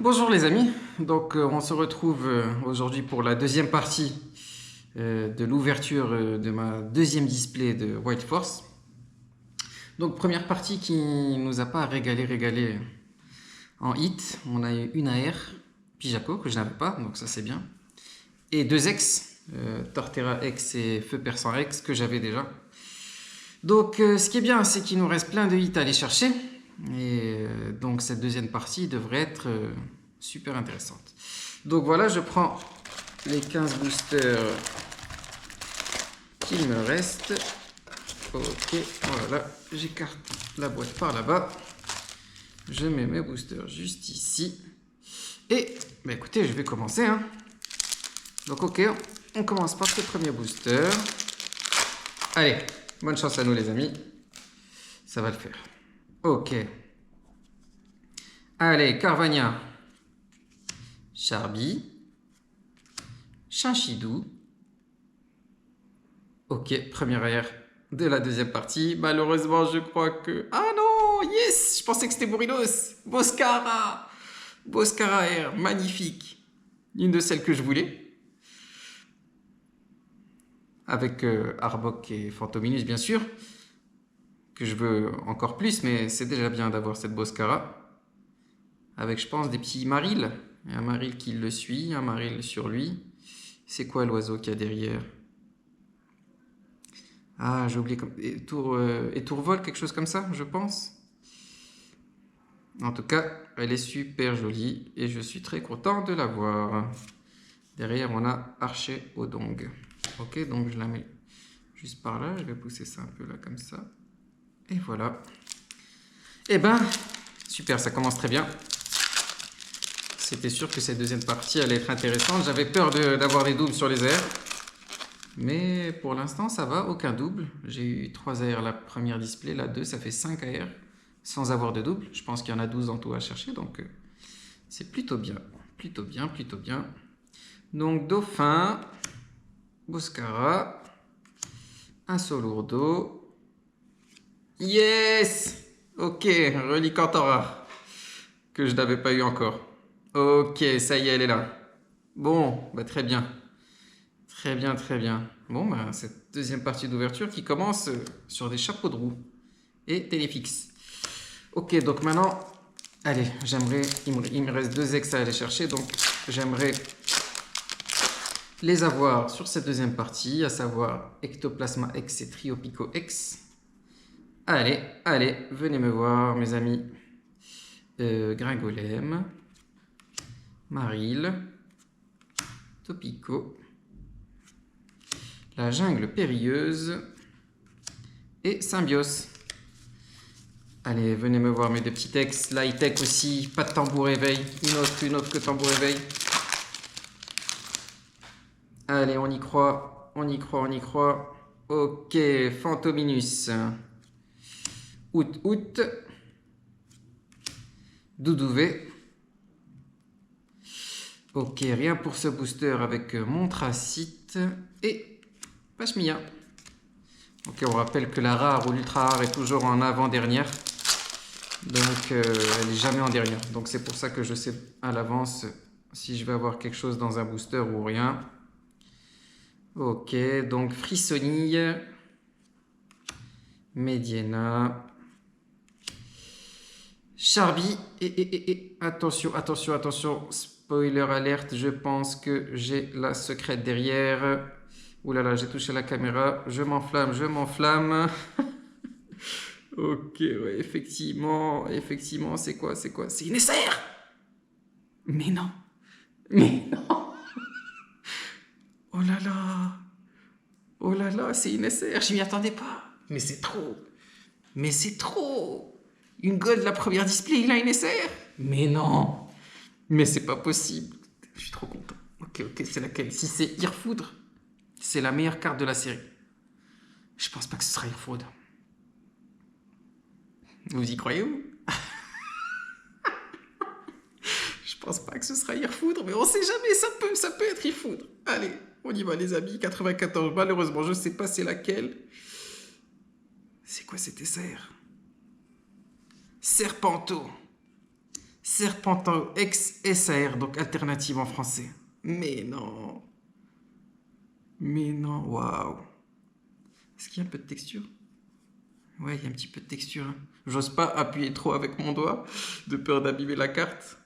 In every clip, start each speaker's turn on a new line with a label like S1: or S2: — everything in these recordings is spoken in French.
S1: Bonjour les amis, donc on se retrouve aujourd'hui pour la deuxième partie de l'ouverture de ma deuxième display de White Force. Donc première partie qui nous a pas régalé en hit, on a eu une AR, Pijaco que je n'avais pas, donc ça c'est bien, et deux X, Torterra X et Feu Persan X que j'avais déjà. Donc ce qui est bien c'est qu'il nous reste plein de hits à aller chercher, et donc cette deuxième partie devrait être super intéressante. Donc voilà, je prends les 15 boosters qu'il me reste. Ok, voilà, j'écarte la boîte par là-bas. Je mets mes boosters juste ici. Et, bah écoutez, je vais commencer. Hein. Donc ok, on commence par ce premier booster. Allez, bonne chance à nous les amis. Ça va le faire. Ok. Allez, Carvania. Charby. Chinchidou. Ok, première air de la deuxième partie. Malheureusement, je crois que... Ah non, yes, je pensais que c'était Bourinos. Boscara. Boscara Air, magnifique. Une de celles que je voulais. Avec Arbok et Fantominus, bien sûr. Que je veux encore plus, mais c'est déjà bien d'avoir cette Boscara. Avec, je pense, des petits marils. Un maril qui le suit, un maril sur lui. C'est quoi l'oiseau qu'il y a derrière? Ah, j'ai oublié comme... Étourvol, quelque chose comme ça, je pense. En tout cas, elle est super jolie et je suis très content de la voir. Derrière, on a Archer Odong. Ok, donc je la mets juste par là. Je vais pousser ça un peu là comme ça. Et voilà. Eh ben, super, ça commence très bien. C'était sûr que cette deuxième partie allait être intéressante. J'avais peur d'avoir des doubles sur les airs. Mais pour l'instant, ça va, aucun double. J'ai eu 3 AR la première display, la 2, ça fait 5 AR sans avoir de double. Je pense qu'il y en a 12 en tout à chercher, donc c'est plutôt bien. Plutôt bien, plutôt bien. Donc Dauphin, Boscara, un Solourdo. Yes! Ok, relique Antora, que je n'avais pas eu encore. Ok, ça y est, elle est là. Bon, bah très bien. Très bien, très bien. Bon, bah, cette deuxième partie d'ouverture qui commence sur des chapeaux de roue et téléfixe. Ok, donc maintenant, allez, j'aimerais, il me reste 2 ex à aller chercher, donc j'aimerais les avoir sur cette deuxième partie, à savoir Ectoplasma X et Triopico X. Allez, allez, venez me voir, mes amis. Gringolem, Maril, Topico, la jungle périlleuse et Symbios. Allez, venez me voir mes deux petits textes. La high-tech aussi, pas de tambour éveil. Une autre que tambour éveil. Allez, on y croit, on y croit, on y croit. Ok, Fantominus. Out. Doudouvé. Ok, rien pour ce booster avec Montracite et Pashmia. Ok, on rappelle que la rare ou l'ultra rare est toujours en avant-dernière. Donc, elle n'est jamais en dernière. Donc, c'est pour ça que je sais à l'avance si je vais avoir quelque chose dans un booster ou rien. Ok, donc Frissonille, Mediena, Charby et attention, spoiler alerte, je pense que j'ai la secrète derrière. Ouh là là, j'ai touché la caméra, je m'enflamme. Ok, ouais, effectivement, c'est quoi? C'est une SR! Mais non, mais non! Oh là! Oh là là, c'est une SR, je m'y attendais pas. Mais c'est trop. Mais c'est trop. Une gold la première display, il a une SR. Mais non. Mais c'est pas possible. Je suis trop content. Ok, c'est laquelle? Si c'est Irfoudre, c'est la meilleure carte de la série. Je pense pas que ce sera Irfoudre. Vous y croyez vous? Je pense pas que ce sera Irfoudre, mais on sait jamais, ça peut être Irfoudre. Allez, on y va les amis. 94, malheureusement, je sais pas c'est laquelle. C'est quoi cette SR? Serpento. Serpentao X SAR, donc alternative en français. Mais non. Mais non, waouh. Est-ce qu'il y a un peu de texture? Ouais, il y a un petit peu de texture. Hein. J'ose pas appuyer trop avec mon doigt, de peur d'abîmer la carte.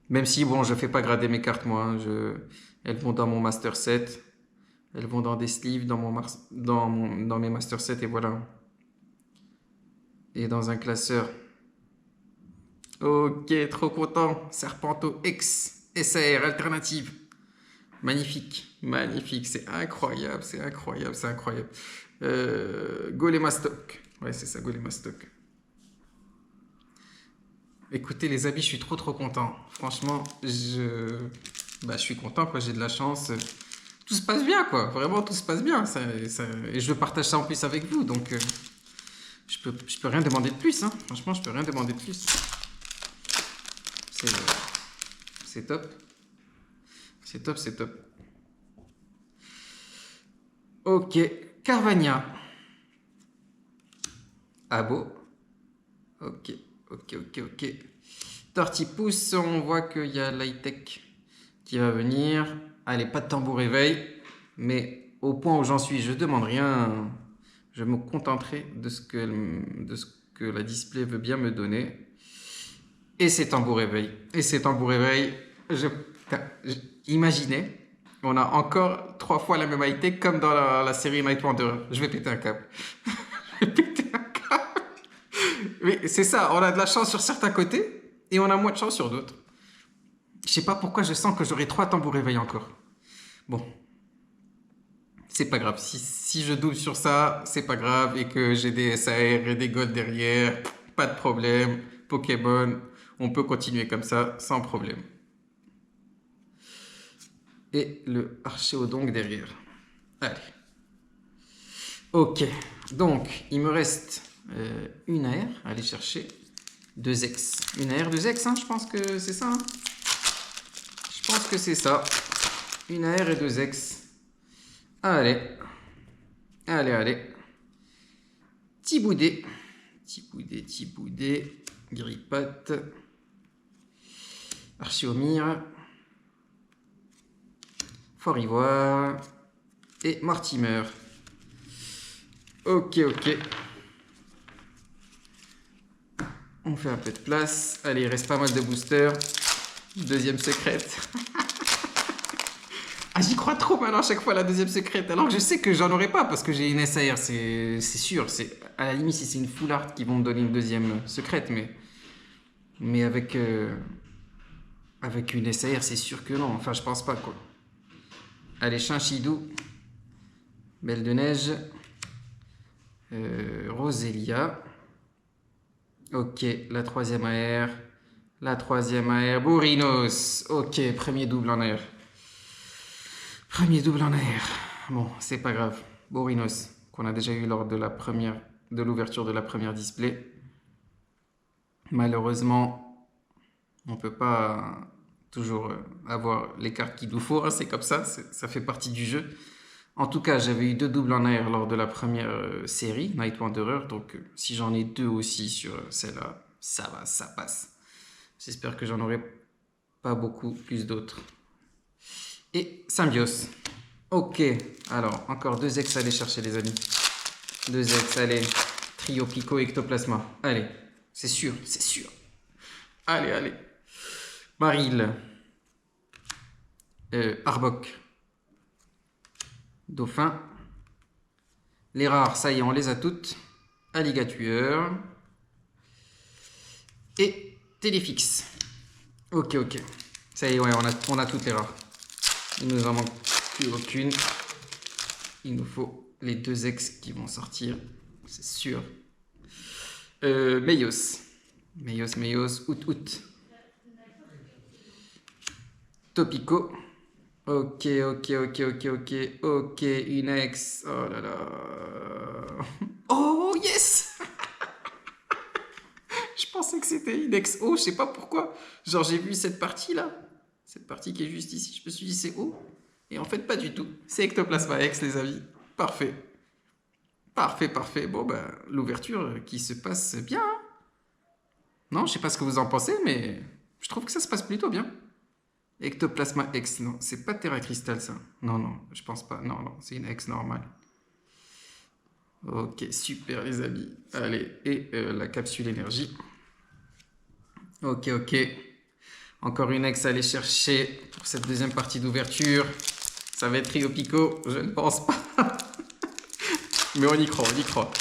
S1: Même si, bon, je fais pas grader mes cartes, moi. Hein. Elles vont dans mon master set. Elles vont dans des sleeves, dans mes master sets, et voilà. Et dans un classeur. Ok, trop content. Serpentao X SAR alternative. Magnifique, magnifique. C'est incroyable, c'est incroyable, c'est incroyable. Golémastoc. Ouais, c'est ça, Golémastoc. Écoutez, les amis, je suis trop content. Franchement, je suis content, quoi. J'ai de la chance. Tout se passe bien, quoi. Vraiment, tout se passe bien. Et je partage ça en plus avec vous. Donc, je peux rien demander de plus. Hein. Franchement, je peux rien demander de plus. C'est top. C'est top, c'est top. Ok. Carvania. Abo. Ok. Tortipousse, on voit qu'il y a l'high-tech qui va venir. Allez, pas de tambour éveil. Mais au point où j'en suis, je demande rien. Je me contenterai de ce que la display veut bien me donner. Et c'est tambour éveil. Imaginez, on a encore 3 fois la même high-tech comme dans la série Night Wanderer. Je vais péter un câble. Mais c'est ça, on a de la chance sur certains côtés et on a moins de chance sur d'autres. Je sais pas pourquoi je sens que j'aurai 3 tambours éveil encore. Bon, c'est pas grave. Si je double sur ça, c'est pas grave. Et que j'ai des SAR et des gold derrière, pas de problème. Pokémon, on peut continuer comme ça sans problème. Et le Archéodonc derrière. Allez. Ok, donc il me reste une AR à aller chercher. 2X. Une AR 2X, hein, je pense que c'est ça. Hein. Je pense que c'est ça. Une AR et 2X. Allez. Tiboudé. Grippatte. Archiomir. Fort Ivoire. Et Mortimer. Ok. On fait un peu de place. Allez, il reste pas mal de boosters. Deuxième secrète. Ah, j'y crois trop maintenant à chaque fois la deuxième secrète. Alors que je sais que j'en aurai pas parce que j'ai une SAR, c'est sûr. À la limite si c'est une full art qui vont me donner une deuxième secrète, mais avec une SAR, c'est sûr que non. Enfin, je pense pas quoi. Allez, Chinchidou, Belle de Neige, Roselia. Ok, la troisième AR. Bourrinos. Ok, premier double en air. Bon, c'est pas grave. Bourrinos, qu'on a déjà eu lors de l'ouverture de la première display. Malheureusement, on peut pas toujours avoir les cartes qu'il nous faut. Hein, c'est comme ça, ça fait partie du jeu. En tout cas, j'avais eu 2 doubles en air lors de la première série, Night Wanderer. Donc, si j'en ai 2 aussi sur celle-là, ça va, ça passe. J'espère que j'en aurai pas beaucoup plus d'autres. Et Symbios. Ok, alors encore 2X à aller chercher les amis. 2X, allez. Trio Pico Ectoplasma. Allez, c'est sûr. Allez. Maril. Arbok. Dauphin. Les rares, ça y est, on les a toutes. Alligatueur. Et Téléfix. Ok. Ça y est, ouais, on a toutes les rares. Il nous en manque plus aucune. Il nous faut les 2X qui vont sortir, c'est sûr. Meios, out. Topico. Ok, une X. Oh là là. Oh, yes. Je pensais que c'était une X O, je sais pas pourquoi. Genre, j'ai vu cette partie-là. Cette partie qui est juste ici, je me suis dit c'est O. Et en fait, pas du tout. C'est Ectoplasma X, les amis. Parfait. Bon, ben, l'ouverture qui se passe bien. Hein. Non, je sais pas ce que vous en pensez, mais je trouve que ça se passe plutôt bien. Ectoplasma X, non, c'est pas Terra Crystal ça. Non, non, je pense pas. Non, non, c'est une X normale. Ok, super les amis. Allez, et la capsule énergie. Ok, ok. Encore une X à aller chercher pour cette deuxième partie d'ouverture. Ça va être Trio Pico, je ne pense pas. Mais on y croit, on y croit.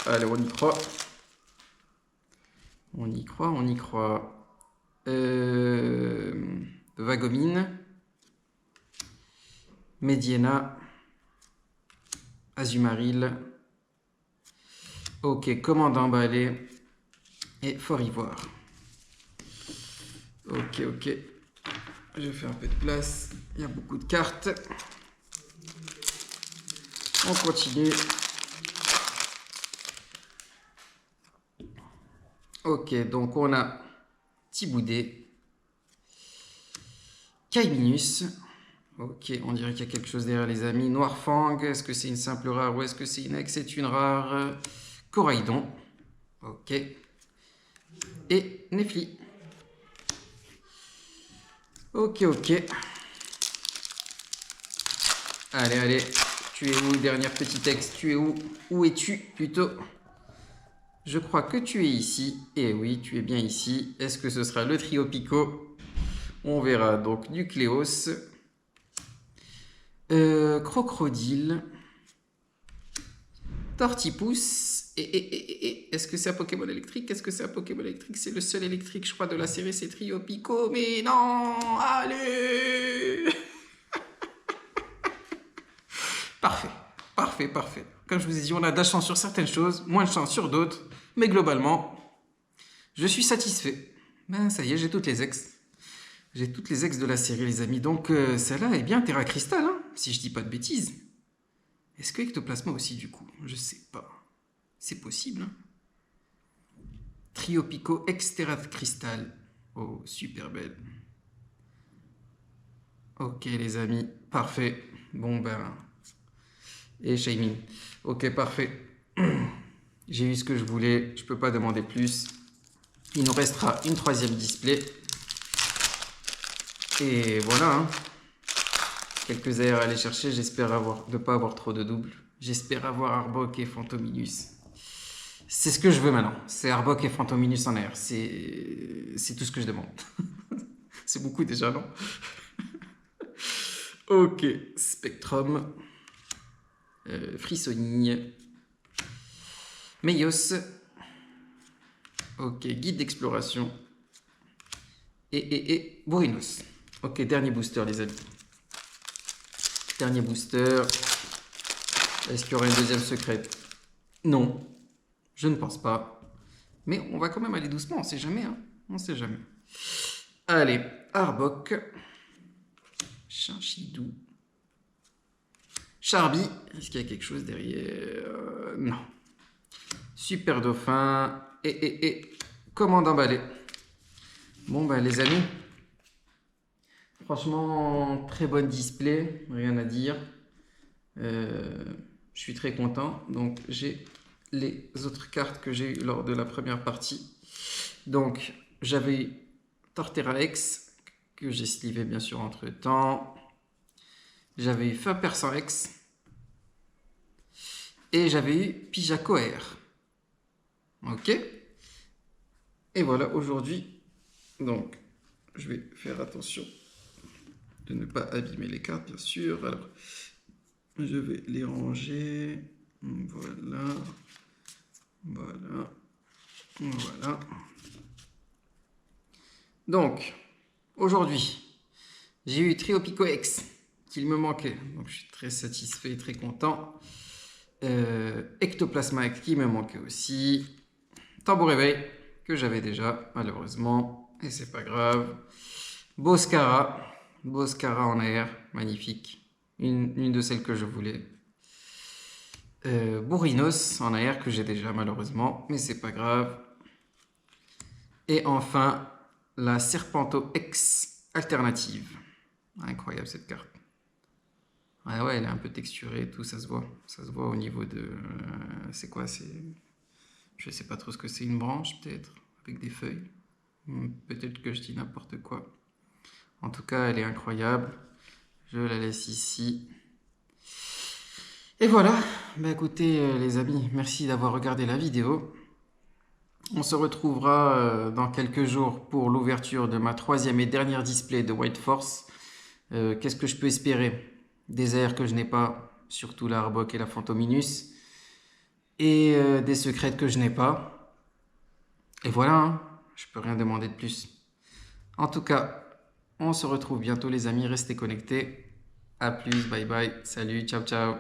S1: Allez, on y croit. On y croit, on y croit. Vagomine. Mediena. Azumaril. Ok, commandant balai. Et Fort Ivoire. Ok, ok. Je fais un peu de place. Il y a beaucoup de cartes. On continue. Ok, donc on a Thiboudet. Kaiminus. Ok, on dirait qu'il y a quelque chose derrière les amis. Noirfang, est-ce que c'est une simple rare ou est-ce que c'est une ex? C'est une rare. Coraidon. Ok. Et Nefli. Ok, ok. Allez, allez. Tu es où, dernière petite ex? Tu es où? Où es-tu, plutôt? Je crois que tu es ici. Et oui, tu es bien ici. Est-ce que ce sera le trio Pico? On verra. Donc, Nucléos. Crocodile. Tortipousse. Et est-ce que c'est un Pokémon électrique? Est-ce que c'est un Pokémon électrique? C'est le seul électrique, je crois, de la série, c'est Trio Pico. Mais non! Allez! Parfait, parfait, parfait. Comme je vous ai dit, on a de la chance sur certaines choses, moins de chance sur d'autres. Mais globalement, je suis satisfait. Ben, ça y est, j'ai toutes les ex. J'ai toutes les ex de la série, les amis. Donc, celle-là est bien Terra Crystal, hein, si je dis pas de bêtises. Est-ce que Ectoplasma aussi, du coup? Je sais pas. C'est possible, hein. Trio Pico ex Terra Crystal. Oh, super belle. Ok, les amis. Parfait. Bon, ben... Et Shaymin. Ok, parfait. J'ai eu ce que je voulais. Je peux pas demander plus. Il nous restera une troisième display. Et voilà, hein. Quelques AR à aller chercher. J'espère ne pas avoir trop de doubles. J'espère avoir Arbok et Phantominus. C'est ce que je veux maintenant. C'est Arbok et Phantominus en air. C'est tout ce que je demande. C'est beaucoup déjà, non? Ok. Spectrum. Frissonille. Meios. Ok. Guide d'exploration. Et Bourinos. Ok, dernier booster, les amis. Dernier booster. Est-ce qu'il y aura une deuxième secrète? Non. Je ne pense pas. Mais on va quand même aller doucement, on sait jamais, hein. On sait jamais. Allez, Arbok. Chinchidou. Charby. Est-ce qu'il y a quelque chose derrière? Non. Super Dauphin. Et commandant balai. Bon, ben, les amis. Franchement, très bonne display. Rien à dire. Je suis très content. Donc, j'ai les autres cartes que j'ai eues lors de la première partie. Donc, j'avais Torterra X, que j'ai slivé bien sûr entre temps. J'avais eu Feu Persan X. Et j'avais eu Pijaco R. Ok. Et voilà, aujourd'hui, donc, je vais faire attention de ne pas abîmer les cartes, bien sûr. Alors, je vais les ranger. Voilà. Voilà. Voilà. Donc, aujourd'hui, j'ai eu Trio Pico X, qu'il me manquait. Donc, je suis très satisfait, très content. Ectoplasma X, qui me manquait aussi. Tambour Réveil, que j'avais déjà, malheureusement. Et c'est pas grave. Boscara. Boscara en air, magnifique. Une de celles que je voulais. Bourrinos en air, que j'ai déjà, malheureusement. Mais c'est pas grave. Et enfin, la Serpento X alternative. Incroyable cette carte. Ah ouais, elle est un peu texturée, tout, ça se voit. Ça se voit au niveau de... c'est quoi? Je sais pas trop ce que c'est, une branche peut-être? avec des feuilles. Peut-être que je dis n'importe quoi. En tout cas, elle est incroyable. Je la laisse ici. Et voilà. Bah écoutez les amis, merci d'avoir regardé la vidéo. On se retrouvera dans quelques jours pour l'ouverture de ma 3e et dernière display de White Force. Qu'est-ce que je peux espérer? Des airs que je n'ai pas, surtout la Arbok et la Phantominus. Et des secrets que je n'ai pas. Et voilà, hein, je peux rien demander de plus. En tout cas, on se retrouve bientôt les amis, restez connectés. A plus, bye bye, salut, ciao ciao.